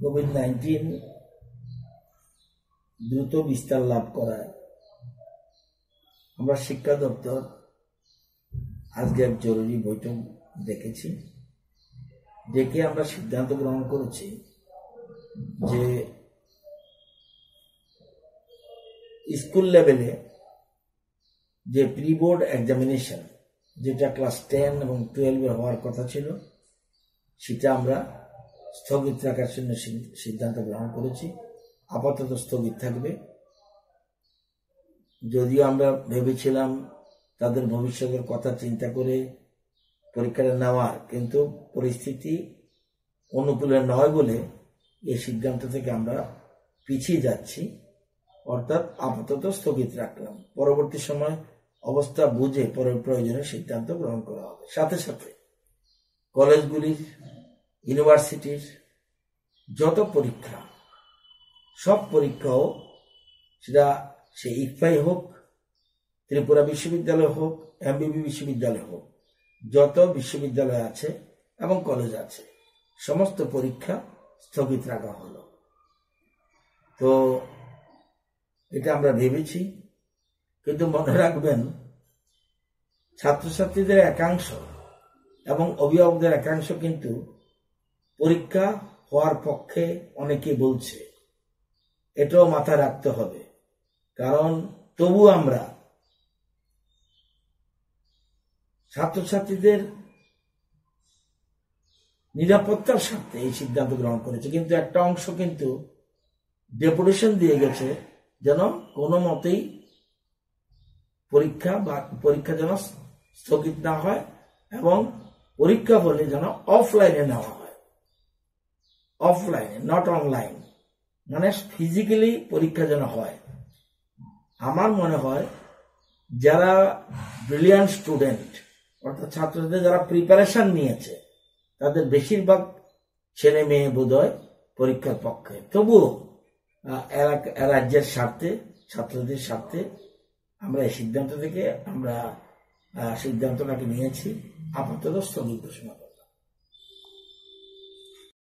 COVID-19 দ্রুত বিস্তার লাভ করায় আমরা শিক্ষা দপ্তর আজকে এক জরুরি বৈঠক ডেকেছি। ডেকে আমরা সিদ্ধান্ত গ্রহণ করেছি যে স্কুল লেভেলে যে প্রি বোর্ড এক্সামিনেশন যেটা ক্লাস 10 এবং 12 হওয়ার কথা ছিল সেটা আমরা স্থগিত রাখার জন্য সিদ্ধান্ত গ্রহণ করেছি। আপাতত স্থগিত থাকবে। যদিও আমরা ভেবেছিলাম তাদের ভবিষ্যতের কথা চিন্তা করে পরীক্ষাটা নেওয়ার, কিন্তু পরিস্থিতি অনুকূলে নয় বলে এই সিদ্ধান্ত থেকে আমরা পিছিয়ে যাচ্ছি, অর্থাৎ আপাতত স্থগিত রাখলাম। পরবর্তী সময় অবস্থা বুঝে পরের প্রয়োজনে সিদ্ধান্ত গ্রহণ করা হবে। সাথে সাথে কলেজগুলির, ইউনিভার্সিটির যত পরীক্ষা, সব পরীক্ষাও সেটা সে ইকফাই হোক, ত্রিপুরা বিশ্ববিদ্যালয় হোক, এমবিবি বিশ্ববিদ্যালয় হোক, যত বিশ্ববিদ্যালয় আছে এবং কলেজ আছে সমস্ত পরীক্ষা স্থগিত রাখা হলো। তো এটা আমরা ভেবেছি, কিন্তু মনে রাখবেন ছাত্রছাত্রীদের একাংশ এবং অভিভাবকদের একাংশ কিন্তু পরীক্ষা হওয়ার পক্ষে অনেকে বলছে। এটাও মাথায় রাখতে হবে, কারণ তবু আমরা ছাত্রছাত্রীদের নিরাপত্তার স্বার্থে এই সিদ্ধান্ত গ্রহণ করেছে। কিন্তু একটা অংশ কিন্তু ডেপুটেশন দিয়ে গেছে যেন কোনো মতেই পরীক্ষা যেন স্থগিত না হয় এবং পরীক্ষা বলে যেন অফলাইনে নেওয়া হয়, অফলাইনে, নট অনলাইন, মানে ফিজিক্যালি পরীক্ষা যেন হয়। আমার মনে হয় যারা ব্রিলিয়ান্ট স্টুডেন্ট, অর্থাৎ ছাত্রদের যারা প্রিপারেশন নিয়েছে, তাদের বেশিরভাগ ছেলে মেয়ে বোধহয় পরীক্ষার পক্ষে। তবুও রাজ্যের স্বার্থে, ছাত্রদের স্বার্থে আমরা এই সিদ্ধান্তটাকে নিয়েছি। আপাতত স্থগিত ঘোষণা।